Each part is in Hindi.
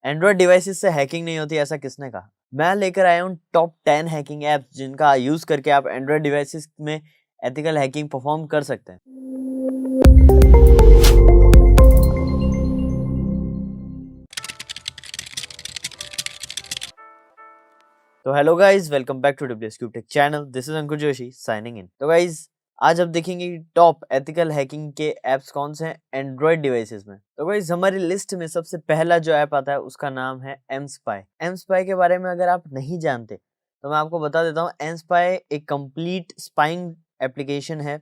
एंड्रॉयड डिवाइसेस से हैकिंग नहीं होती, ऐसा किसने कहा? मैं लेकर आया हूँ टॉप 10 हैकिंग ऐप्स जिनका यूज करके आप एंड्रॉयड डिवाइसेस में एथिकल हैकिंग परफॉर्म कर सकते हैं। तो hello guys, welcome back to WS cube tech channel. This is Ankur Joshi signing in. तो गाइस, आज आप देखेंगे कि टॉप एथिकल हैकिंग के ऐप्स कौन से हैं एंड्रॉयड डिवाइसेस में। तो गाइस, हमारी लिस्ट में सबसे पहला जो ऐप आता है उसका नाम है एमस्पाई। एमस्पाई के बारे में अगर आप नहीं जानते तो मैं आपको बता देता हूँ। एमस्पाई एक कंप्लीट स्पाइंग एप्लीकेशन है।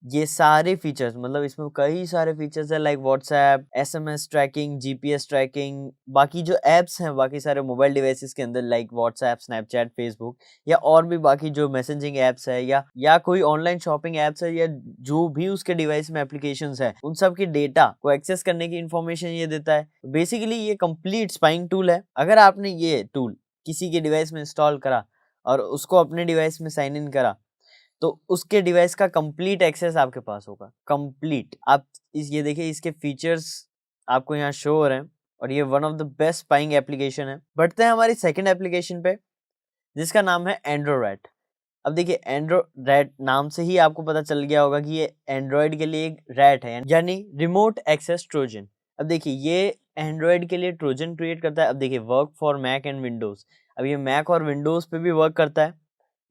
ये सारे फीचर्स, मतलब इसमें कई सारे फीचर्स है, like WhatsApp, SMS tracking, GPS tracking, बाकी जो एप्स हैं बाकी सारे मोबाइल डिवाइसेस के अंदर, लाइक व्हाट्सएप, स्नैपचैट, फेसबुक या और भी बाकी जो मैसेजिंग एप्स है या कोई ऑनलाइन शॉपिंग एप्स है या जो भी उसके डिवाइस में एप्लीकेशंस है, उन सब की डेटा को एक्सेस करने की इंफॉर्मेशन ये देता है। बेसिकली ये कंप्लीट स्पाइंग टूल है। अगर आपने ये टूल किसी के डिवाइस में इंस्टॉल करा और उसको अपने डिवाइस में साइन इन करा तो उसके डिवाइस का कंप्लीट एक्सेस आपके पास होगा। कंप्लीट आप ये देखिए, इसके फीचर्स आपको यहाँ शो हो रहे हैं और ये one of the best spying application है। बढ़ते हैं हमारी सेकंड एप्लीकेशन पे जिसका नाम है एंड्रोरैट। अब देखिए, एंड्रोरैट नाम से ही आपको पता चल गया होगा कि ये एंड्रॉयड के लिए एक रैट है, यानी रिमोट एक्सेस ट्रोजन। अब देखिए, ये एंड्रॉयड के लिए ट्रोजन क्रिएट करता है। अब देखिए, work for Mac and Windows. अब ये मैक और विंडोज पे भी वर्क करता है।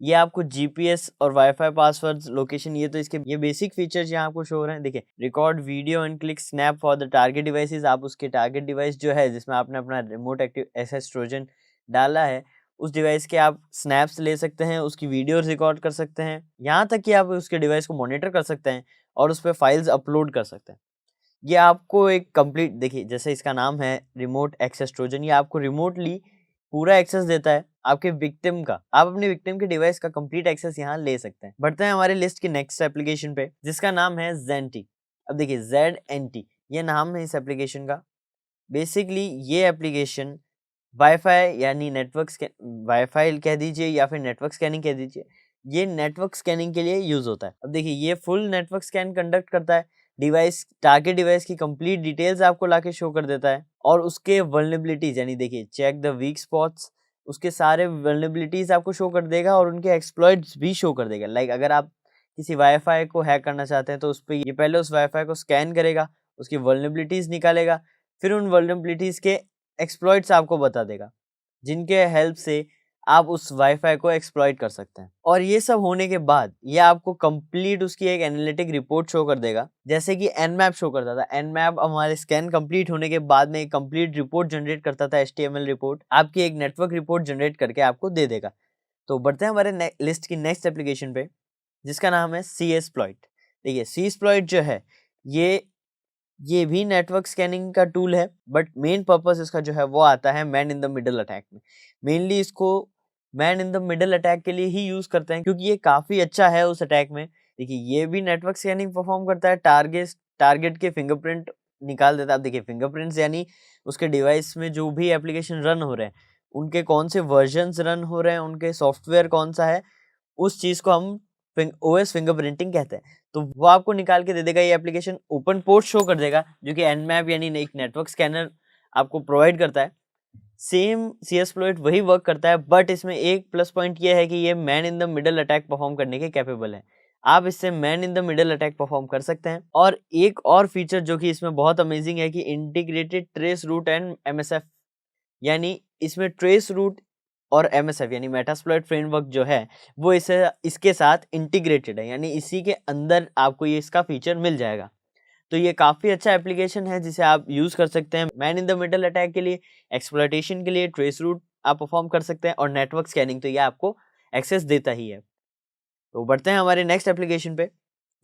ये आपको जीपीएस और वाईफाई पासवर्ड्स, लोकेशन, ये तो इसके ये बेसिक फीचर्स यहाँ आपको शो हो रहे हैं। देखिए, record video and click snap for the target devices. आप उसके टारगेट डिवाइस जो है जिसमें आपने अपना रिमोट एक्टिव एक्सेस ट्रोजन डाला है, उस डिवाइस के आप स्नैप्स ले सकते हैं, उसकी वीडियो रिकॉर्ड कर सकते हैं, यहाँ तक कि आप उसके डिवाइस को मॉनिटर कर सकते हैं और उस पर फाइल्स अपलोड कर सकते हैं। ये आपको एक कंप्लीट, देखिए जैसे इसका नाम है रिमोट एक्सेस ट्रोजन, ये आपको रिमोटली पूरा एक्सेस देता है आपके विक्टिम का। आप अपने विक्टिम के डिवाइस का कंप्लीट एक्सेस यहाँ ले सकते हैं। बढ़ते हैं हमारे लिस्ट की नेक्स्ट एप्लीकेशन पे जिसका नाम है ZNT। अब देखिए, ZNT ये नाम है इस एप्लीकेशन का। बेसिकली ये एप्लीकेशन वाईफाई यानी वाईफाई कह दीजिए या फिर नेटवर्क स्कैनिंग कह दीजिए, ये नेटवर्क स्कैनिंग के लिए यूज होता है। अब देखिए, ये फुल नेटवर्क स्कैन कंडक्ट करता है। टारगेट डिवाइस की कंप्लीट डिटेल्स आपको लाके शो कर देता है और उसके वल्नरेबिलिटीज, यानी देखिए चेक द वीक स्पॉट्स, उसके सारे वल्नरेबिलिटीज आपको शो कर देगा और उनके एक्सप्लॉइट्स भी शो कर देगा। लाइक अगर आप किसी वाईफाई को हैक करना चाहते हैं तो उस पर ये पहले उस वाईफाई को स्कैन करेगा, उसकी वल्नरेबिलिटीज निकालेगा, फिर उन वल्नरेबिलिटीज के एक्सप्लॉइट्स आपको बता देगा जिनके हेल्प से आप उस वाईफाई को एक्सप्लॉइट कर सकते हैं। और ये सब होने के बाद ये आपको कंप्लीट उसकी एक एनालिटिक रिपोर्ट शो कर देगा, जैसे कि एनमैप शो करता था। एनमैप हमारे स्कैन कंप्लीट होने के बाद में एक कंप्लीट रिपोर्ट जनरेट करता था, HTML रिपोर्ट, आपकी एक नेटवर्क रिपोर्ट जनरेट करके आपको दे देगा। तो बढ़ते हैं हमारे लिस्ट की नेक्स्ट एप्लीकेशन पे जिसका नाम है CSploit। देखिए, CSploit जो है ये भी नेटवर्क स्कैनिंग का टूल है, बट मेन पर्पस इसका जो है वो आता है man in the middle attack में। मेनली इसको man in the middle attack के लिए ही यूज करते हैं क्योंकि ये काफी अच्छा है उस अटैक में। देखिए, ये भी नेटवर्क स्कैनिंग परफॉर्म करता है, टारगेट के फिंगरप्रिंट निकाल देता है। देखिए, फिंगरप्रिंट्स यानी उसके डिवाइस में जो भी एप्लीकेशन रन हो रहे हैं उनके कौन से वर्जन्स रन हो रहे हैं, उनके सॉफ्टवेयर कौन सा है, उस चीज को हम OS फिंगरप्रिंटिंग कहते हैं। तो वो आपको निकाल के दे देगा। ये एप्लीकेशन ओपन पोर्ट शो कर देगा जो कि एनमैप यानी एक नेटवर्क स्कैनर आपको प्रोवाइड करता है। सेम CSploit वही वर्क करता है, बट इसमें एक प्लस पॉइंट ये है कि ये man in the middle attack perform करने के कैपेबल है। आप इससे man in the middle attack perform कर सकते हैं। और एक और फीचर जो कि इसमें बहुत अमेजिंग है कि integrated trace route and MSF, यानी इसमें ट्रेस रूट और MSF यानी मेटास्प्लॉइट फ्रेमवर्क जो है वो इसके साथ इंटीग्रेटेड है, यानी इसी के अंदर आपको ये इसका फीचर मिल जाएगा। तो ये काफ़ी अच्छा एप्लीकेशन है जिसे आप यूज़ कर सकते हैं man in the middle attack के लिए, एक्सप्लॉइटेशन के लिए, ट्रेस रूट आप परफॉर्म कर सकते हैं और नेटवर्क स्कैनिंग तो ये आपको एक्सेस देता ही है। तो बढ़ते हैं हमारे नेक्स्ट एप्लीकेशन पे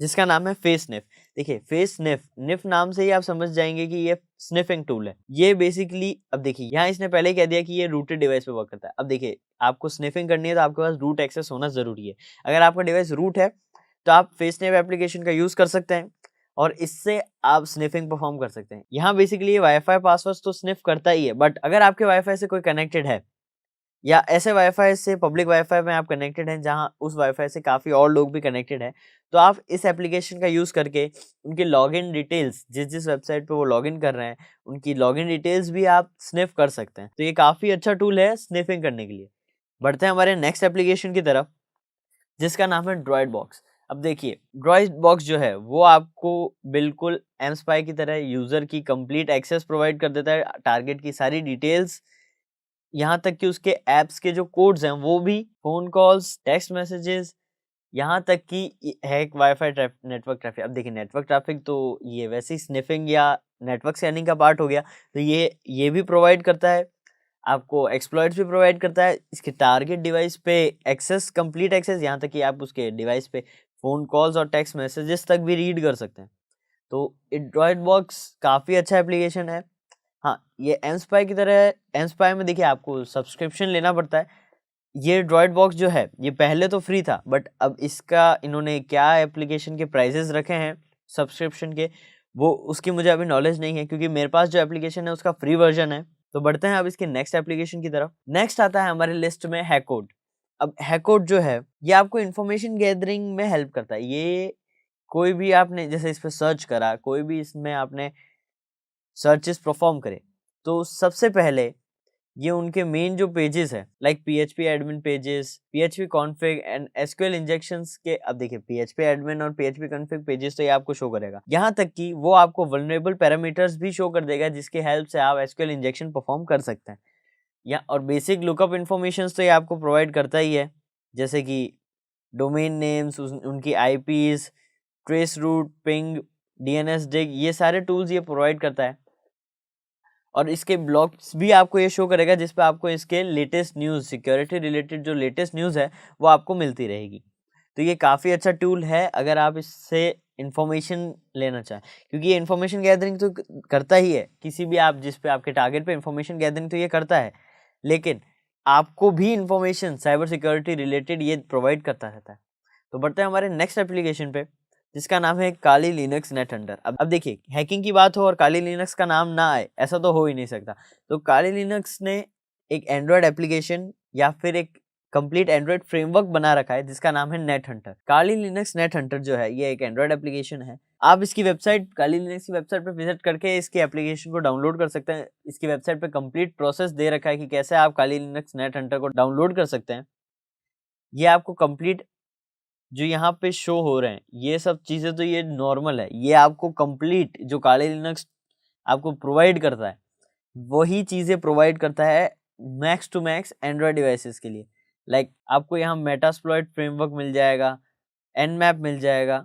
जिसका नाम है फेसनिफ। देखिए, फेसनिफ नाम से ही आप समझ जाएंगे कि ये स्निफिंग टूल है। ये बेसिकली, अब देखिए यहाँ इसने पहले ही कह दिया कि ये रूटेड डिवाइस पे वर्क करता है। अब देखिए, आपको स्निफिंग करनी है तो आपके पास रूट एक्सेस होना जरूरी है। अगर आपका डिवाइस रूट है तो आप फेसनिफ एप्लीकेशन का यूज कर सकते हैं और इससे आप स्निफिंग परफॉर्म कर सकते हैं। यहाँ बेसिकली ये वाईफाई पासवर्ड तो स्निफ करता ही है, बट अगर आपके वाईफाई से कोई कनेक्टेड है या ऐसे वाईफाई से पब्लिक वाईफाई में आप कनेक्टेड हैं जहां उस वाईफाई से काफ़ी और लोग भी कनेक्टेड हैं, तो आप इस एप्लीकेशन का यूज़ करके उनके लॉगिन डिटेल्स, जिस जिस वेबसाइट पे वो लॉगिन कर रहे हैं उनकी लॉगिन डिटेल्स भी आप स्निफ कर सकते हैं। तो ये काफ़ी अच्छा टूल है स्निफिंग करने के लिए। बढ़ते हैं हमारे नेक्स्ट एप्लीकेशन की तरफ, जिसका नाम है ड्रॉइड बॉक्स। अब देखिए, ड्रॉइड बॉक्स जो है वो आपको बिल्कुल एम स्पाई की तरह यूज़र की कंप्लीट एक्सेस प्रोवाइड कर देता है, टारगेट की सारी डिटेल्स, यहाँ तक कि उसके ऐप्स के जो कोड्स हैं वो भी, फ़ोन कॉल्स, टेक्स्ट मैसेजेस, यहाँ तक कि हैक वाईफाई नेटवर्क ट्रैफिक। अब देखिए, नेटवर्क ट्रैफिक तो ये वैसे ही स्निफिंग या नेटवर्क स्कैनिंग का पार्ट हो गया, तो ये भी प्रोवाइड करता है, आपको एक्सप्लॉइट्स भी प्रोवाइड करता है। इसके टारगेट डिवाइस पे एक्सेस, कंप्लीट एक्सेस, यहाँ तक कि आप उसके डिवाइस पे फ़ोन कॉल्स और टेक्स्ट मैसेजेस तक भी रीड कर सकते हैं। तो एंड्रॉइड बॉक्स काफ़ी अच्छा एप्लीकेशन है। हाँ, ये एमस्पाई की तरह है। एमस्पाई में देखिए आपको सब्सक्रिप्शन लेना पड़ता है। ये ड्रॉइड बॉक्स जो है ये पहले तो फ्री था, बट अब इसका इन्होंने क्या एप्लीकेशन के प्राइसेस रखे हैं सब्सक्रिप्शन के, वो उसकी मुझे अभी नॉलेज नहीं है, क्योंकि मेरे पास जो एप्लीकेशन है उसका फ्री वर्जन है। तो बढ़ते हैं अब इसके नेक्स्ट एप्लीकेशन की तरफ। नेक्स्ट आता है हमारे लिस्ट में हैकोड। अब हैकोड जो है ये आपको इन्फॉर्मेशन गैदरिंग में हेल्प करता है। ये कोई भी आपने जैसे इस पे सर्च करा, कोई भी इसमें आपने सर्चेस परफॉर्म करे, तो सबसे पहले ये उनके मेन जो पेजेस है, like PHP admin pages, PHP config and SQL injections के, अब देखिए पीएचपी एडमिन और पीएचपी कॉन्फ़िग पेजेस तो ये आपको शो करेगा, यहाँ तक कि वो आपको वल्नरेबल पैरामीटर्स भी शो कर देगा, जिसके हेल्प से आप एसक्यूएल इंजेक्शन परफॉर्म कर सकते हैं। या और बेसिक लुकअप इन्फॉर्मेशंस तो ये आपको प्रोवाइड करता ही है, जैसे कि डोमेन नेम्स, उनकी IPs, trace route, ping, DNS dig, ये सारे टूल्स ये प्रोवाइड करता है। और इसके ब्लॉग्स भी आपको ये शो करेगा, जिस पे आपको इसके लेटेस्ट न्यूज़, सिक्योरिटी रिलेटेड जो लेटेस्ट न्यूज़ है वो आपको मिलती रहेगी। तो ये काफ़ी अच्छा टूल है अगर आप इससे इंफॉर्मेशन लेना चाहें, क्योंकि ये इंफॉर्मेशन गैदरिंग तो करता ही है, किसी भी आप जिस पे आपके टारगेट पे इंफॉर्मेशन गैदरिंग तो ये करता है, लेकिन आपको भी इंफॉर्मेशन साइबर सिक्योरिटी रिलेटेड ये प्रोवाइड करता रहता है। तो बढ़ते हैं हमारे नेक्स्ट एप्लीकेशन पे, जिसका नाम है काली लिनक्स नेट हंटर। अब देखिए, हैकिंग की बात हो और काली लिनक्स का नाम ना आए, ऐसा तो हो ही नहीं सकता। तो काली लिनक्स ने एक एंड्रॉयड एप्लीकेशन या फिर एक कंप्लीट एंड्रॉयड फ्रेमवर्क बना रखा है, जिसका नाम है नेट हंटर। काली लिनक्स नेट हंटर जो है ये एक एंड्रॉयड एप्लीकेशन है। आप इसकी वेबसाइट, काली लिनक्स की वेबसाइट पे विजिट करके इसकी एप्लीकेशन को डाउनलोड कर सकते हैं। इसकी वेबसाइट पे कंप्लीट प्रोसेस दे रखा है कि कैसे आप काली लिनक्स नेट हंटर को डाउनलोड कर सकते हैं। ये आपको कंप्लीट जो यहाँ पे शो हो रहे हैं ये सब चीज़ें तो ये नॉर्मल है, ये आपको कंप्लीट जो काली लिनक्स आपको प्रोवाइड करता है वही चीज़ें प्रोवाइड करता है max to max Android devices के लिए। लाइक आपको यहाँ मेटास्प्लॉइट फ्रेमवर्क मिल जाएगा, एनमैप मिल जाएगा,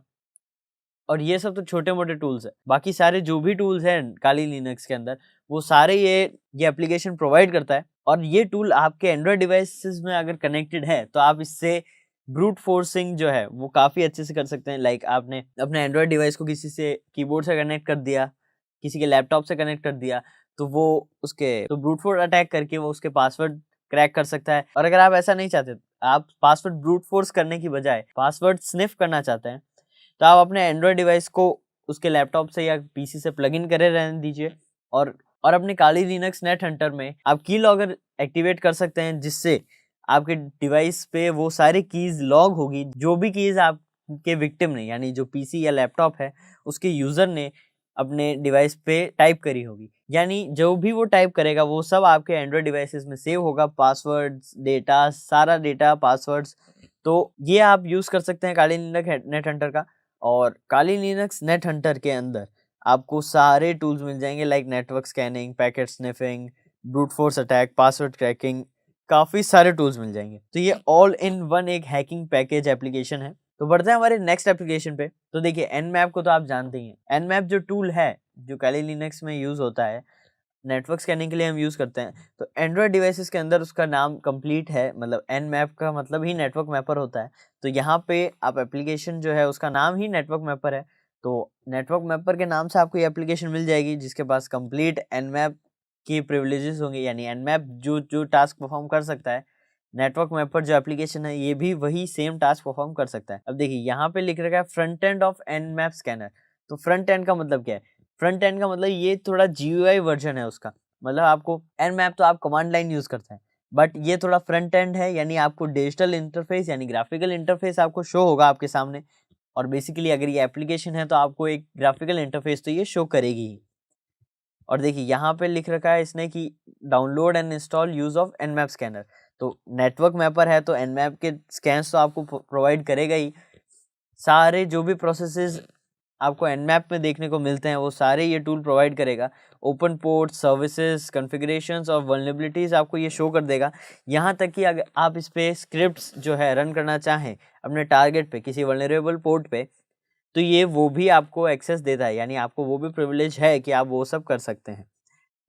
और ये सब तो छोटे मोटे टूल्स है। बाकी सारे जो भी टूल्स हैं काली लिनक्स के अंदर वो सारे ये एप्लीकेशन प्रोवाइड करता है। और ये टूल आपके एंड्रॉयड डिवाइसेस में अगर कनेक्टेड है तो आप इससे ब्रूट फोर्सिंग जो है वो काफ़ी अच्छे से कर सकते हैं। लाइक आपने अपने एंड्रॉयड डिवाइस को किसी से कीबोर्ड से कनेक्ट कर दिया, किसी के लैपटॉप से कनेक्ट कर दिया, तो वो उसके तो ब्रूट फोर्स अटैक करके वो उसके पासवर्ड क्रैक कर सकता है। और अगर आप ऐसा नहीं चाहते, आप पासवर्ड ब्रूट फोर्स करने की बजाय पासवर्ड स्निफ करना चाहते हैं, तो आप अपने एंड्रॉयड डिवाइस को उसके लैपटॉप से या पीसी से प्लग इन करे रहने दीजिए, और अपने काली लिनक्स नेट हंटर में आप की लॉगर एक्टिवेट कर सकते हैं, जिससे आपके डिवाइस पे वो सारी कीज लॉग होगी, जो भी कीज आपके विक्टिम ने यानी जो पीसी या लैपटॉप है उसके यूजर ने अपने डिवाइस पे टाइप करी होगी, यानी जो भी वो टाइप करेगा वो सब आपके एंड्रॉयड डिवाइसेस में सेव होगा, पासवर्ड्स, डेटा, सारा डेटा, पासवर्ड्स। तो ये आप यूज कर सकते हैं काली लिनक्स नेट हंटर का। और काली लिनक्स नेट हंटर के अंदर आपको सारे टूल्स मिल जाएंगे, like network scanning, packet sniffing, brute force attack, password cracking, काफ़ी सारे टूल्स मिल जाएंगे। तो ये ऑल इन वन एक हैकिंग पैकेज एप्लीकेशन है। तो बढ़ते हैं हमारे नेक्स्ट एप्लीकेशन पे। तो देखिए, एनमैप को तो आप जानते ही हैं। एनमैप जो टूल है जो काली लिनक्स में यूज़ होता है, नेटवर्क स्कैनिंग के लिए हम यूज़ करते हैं। तो एंड्रॉयड डिवाइसेस के अंदर उसका नाम कंप्लीट है, मतलब एनमैप का मतलब ही नेटवर्क मैपर होता है। तो यहाँ पे आप एप्लीकेशन जो है उसका नाम ही नेटवर्क मैपर है। तो नेटवर्क मैपर के नाम से आपको ये एप्लीकेशन मिल जाएगी, जिसके पास कंप्लीट एनमैप की प्रिविलेजेस होंगे, यानी एनमैप जो जो टास्क परफॉर्म कर सकता है, नेटवर्क मैपर जो एप्लीकेशन है ये भी वही सेम टास्क परफॉर्म कर सकता है। अब देखिए, यहाँ पे लिख रखा है front end of Nmap scanner. तो फ्रंट एंड का मतलब क्या है? फ्रंट एंड का मतलब ये थोड़ा जीयूआई वर्जन है उसका। मतलब आपको एनमैप तो आप कमांड लाइन यूज करते हैं, बट ये थोड़ा फ्रंट एंड है, यानी आपको डिजिटल इंटरफेस यानी ग्राफिकल इंटरफेस आपको शो होगा आपके सामने। और बेसिकली अगर ये एप्लीकेशन है तो आपको एक ग्राफिकल इंटरफेस तो ये शो करेगी ही। और देखिए यहाँ पे लिख रखा है इसने कि download and install use of Nmap scanner. तो नेटवर्क मैपर है तो एनमैप के स्कैन्स तो आपको प्रोवाइड करेगा ही। सारे जो भी प्रोसेसेस आपको एनमैप में देखने को मिलते हैं वो सारे ये टूल प्रोवाइड करेगा। ओपन पोर्ट, सर्विसेज, कॉन्फ़िगरेशंस और वल्नरेबिलिटीज़ आपको ये शो कर देगा। यहाँ तक कि अगर आप इस पे स्क्रिप्ट्स जो है रन करना चाहें अपने टारगेट पे किसी वल्नरेबल पोर्ट पे, तो ये वो भी आपको एक्सेस देता है, यानी आपको वो भी प्रिविलेज है कि आप वो सब कर सकते हैं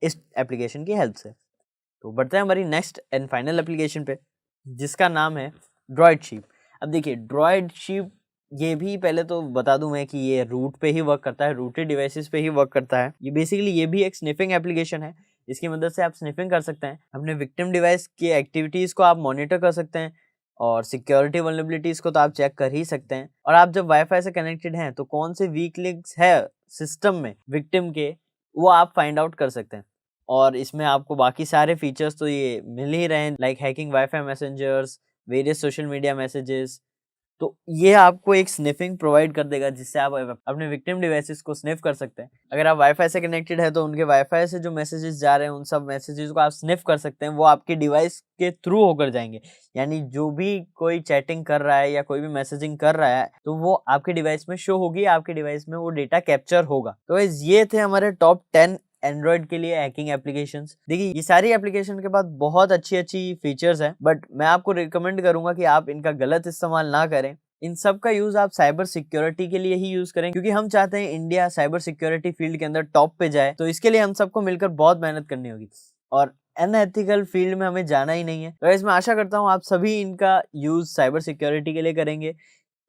इस एप्लीकेशन की हेल्प से। तो बढ़ते हैं हमारी नेक्स्ट एंड फाइनल एप्लीकेशन पे, जिसका नाम है ड्रॉइडशीप। अब देखिए ड्रॉइडशीप ये भी पहले तो बता दूं मैं कि ये रूट पे ही वर्क करता है, रूटेड डिवाइसेस पे ही वर्क करता है। ये बेसिकली ये भी एक स्निफिंग एप्लीकेशन है। इसकी मदद से आप स्निफिंग कर सकते हैं, अपने विक्टिम डिवाइस की एक्टिविटीज़ को आप मॉनिटर कर सकते हैं और सिक्योरिटी वल्नरेबिलिटीज़ को तो आप चेक कर ही सकते हैं। और आप जब वाईफाई से कनेक्टेड हैं तो कौन से वीक लिंक्स है सिस्टम में विक्टिम के, वो आप फाइंड आउट कर सकते हैं। और इसमें आपको बाकी सारे फीचर्स तो ये मिल ही रहे हैं, like hacking wifi messengers, various social media messages. तो ये आपको एक स्निफिंग प्रोवाइड कर देगा जिससे आप अपने विक्टिम डिवाइसेस को स्निफ कर सकते हैं। अगर आप वाईफाई से कनेक्टेड है तो उनके वाईफाई से जो मैसेजेस जा रहे हैं उन सब मैसेजेस को आप स्निफ कर सकते हैं, वो आपके डिवाइस के थ्रू होकर जाएंगे। यानी जो भी कोई चैटिंग कर रहा है या कोई भी मैसेजिंग कर रहा है तो वो आपके डिवाइस में शो होगी, आपके डिवाइस में वो डेटा कैप्चर होगा। तो ये थे हमारे टॉप 10 एंड्रॉइड के लिए हैकिंग एप्लीकेशंस। देखिए ये सारी एप्लीकेशन के बाद बहुत अच्छी फीचर्स हैं, बट मैं आपको रिकमेंड करूंगा कि आप इनका गलत इस्तेमाल ना करें। इन सब का यूज आप साइबर सिक्योरिटी के लिए ही यूज करें, क्योंकि हम चाहते हैं इंडिया साइबर सिक्योरिटी फील्ड के अंदर टॉप पे जाए। तो इसके लिए हम सबको मिलकर बहुत मेहनत करनी होगी और अनएथिकल फील्ड में हमें जाना ही नहीं है। तो इसमें आशा करता हूँ आप सभी इनका यूज साइबर सिक्योरिटी के लिए करेंगे,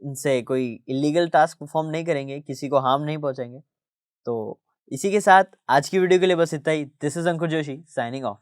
इनसे कोई इलीगल टास्क परफॉर्म नहीं करेंगे, किसी को हार्म नहीं पहुंचाएंगे। तो इसी के साथ आज की वीडियो के लिए बस इतना ही। This is Ankur Joshi signing of.